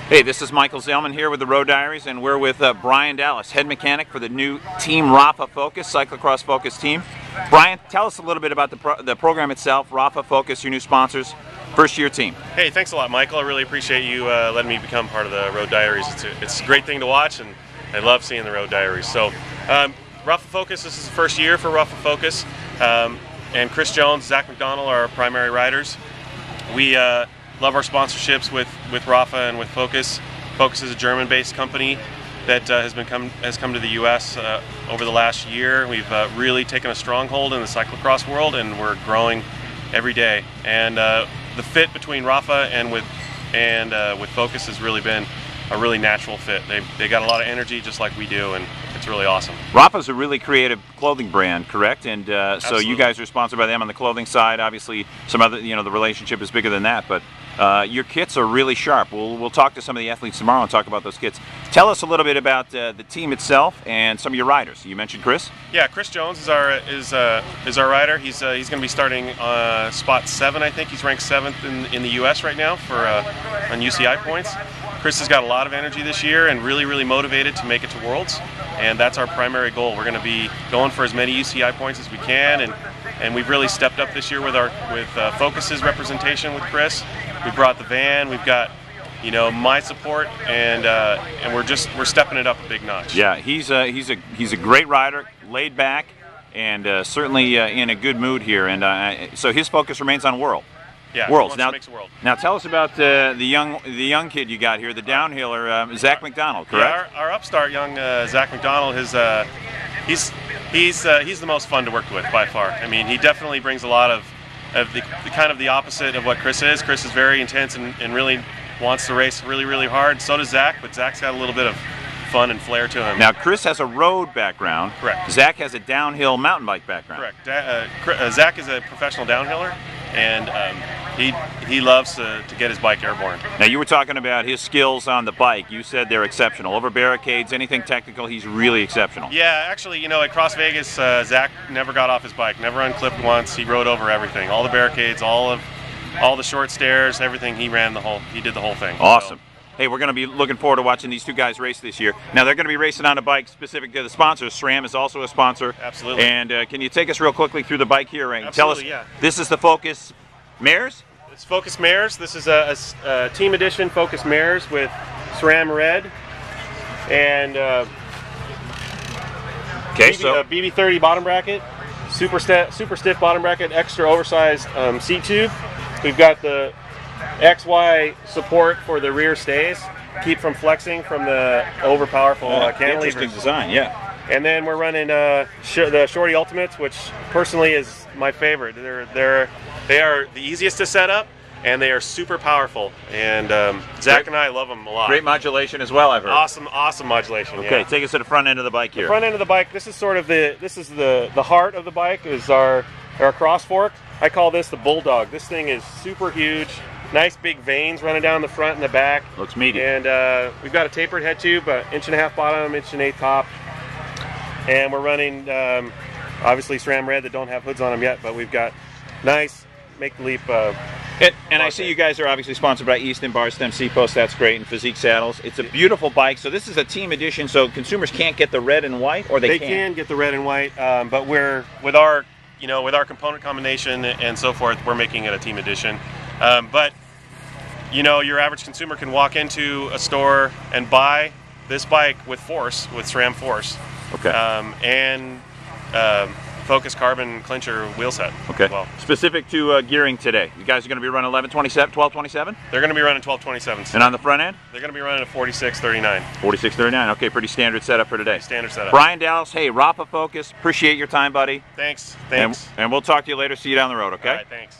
Hey, this is Michael Zellman here with the Road Diaries, and we're with Brian Dallas, head mechanic for the new Team Rapha Focus, Cyclocross Focus team. Brian, tell us a little bit about the program itself, Rapha Focus, your new sponsors, first-year team. Hey, thanks a lot, Michael. I really appreciate you letting me become part of the Road Diaries. It's a great thing to watch, and I love seeing the Road Diaries. So, Rapha Focus, this is the first year for Rapha Focus, and Chris Jones, Zach McDonald are our primary riders. We love our sponsorships with Rapha and with Focus. Focus is a German-based company that has come to the U.S. Over the last year. We've really taken a stronghold in the cyclocross world, and we're growing every day. And the fit between Rapha and with Focus has really been a really natural fit. They got a lot of energy just like we do, and it's really awesome. Rapha's a really creative clothing brand, correct? And so you guys are sponsored by them on the clothing side. Obviously, some other, the relationship is bigger than that, but your kits are really sharp. We'll talk to some of the athletes tomorrow and talk about those kits. Tell us a little bit about the team itself and some of your riders. You mentioned Chris. Yeah, Chris Jones is our rider. He's going to be starting spot 7, I think. He's ranked 7th in the U.S. right now for on UCI points. Chris has got a lot of energy this year and really motivated to make it to Worlds, and that's our primary goal. We're going to be going for as many UCI points as we can, and we've really stepped up this year with Focus's representation with Chris. We brought the van. We've got my support, and we're stepping it up a big notch. Yeah, he's a great rider, laid back, and certainly in a good mood here. And so his focus remains on Worlds. Yeah, Worlds. Now tell us about the young kid you got here, the downhiller, Zach McDonald, correct? Yeah, our upstart young Zach McDonald he's the most fun to work with by far. I mean, he definitely brings a lot of the kind of the opposite of what Chris is. Chris is very intense and really wants to race really hard. So does Zach, but Zach's got a little bit of fun and flair to him. Now, Chris has a road background. Correct. Zach has a downhill mountain bike background. Correct. Zach is a professional downhiller, and he loves to get his bike airborne. Now, you were talking about his skills on the bike. You said they're exceptional. Over barricades, anything technical, he's really exceptional. Yeah, actually, at Cross Vegas, Zach never got off his bike, never unclipped once. He rode over everything, all the barricades, all the short stairs, everything. He did the whole thing. Awesome. So. Hey, we're going to be looking forward to watching these two guys race this year. Now, they're going to be racing on a bike specific to the sponsors. SRAM is also a sponsor. Absolutely. And can you take us real quickly through the bike here? And Absolutely, tell us, yeah. This is the Focus Mares? It's Focus Mares. This is a team edition Focus Mares with SRAM Red and BB30 bottom bracket, super stiff bottom bracket, extra oversized seat tube. We've got the XY support for the rear stays, keep from flexing from the overpowerful cantilevers. Interesting design, yeah. And then we're running the Shorty Ultimates, which personally is my favorite. They are the easiest to set up, and they are super powerful. And Zach and I love them a lot. Great modulation as well, I've heard. Awesome modulation. Okay, yeah. take us to the front end of the bike here. The front end of the bike. This is sort of the heart of the bike. Is our cross fork. I call this the Bulldog. This thing is super huge. Nice big veins running down the front and the back. Looks meaty. And we've got a tapered head tube, 1.5 inch bottom, 1.8 inch top. And we're running, obviously, SRAM Red that don't have hoods on them yet, but we've got nice Make the Leap. And I see you guys are obviously sponsored by Easton, Barstem, Seapost, that's great, and Physique Saddles. It's a beautiful bike. So this is a team edition, so consumers can't get the red and white, or they can? They can get the red and white, but we're, with our component combination and so forth, we're making it a team edition. But your average consumer can walk into a store and buy this bike with Force, with SRAM Force, okay, and Focus Carbon Clincher wheel set. Okay. As well. Specific to gearing today, you guys are going to be running 1227. They're going to be running 1227s. And on the front end? They're going to be running a 4639. 4639. Okay, pretty standard setup for today. Standard setup. Brian Dallas, hey, Rapha Focus. Appreciate your time, buddy. Thanks. And we'll talk to you later. See you down the road. Okay. All right. Thanks.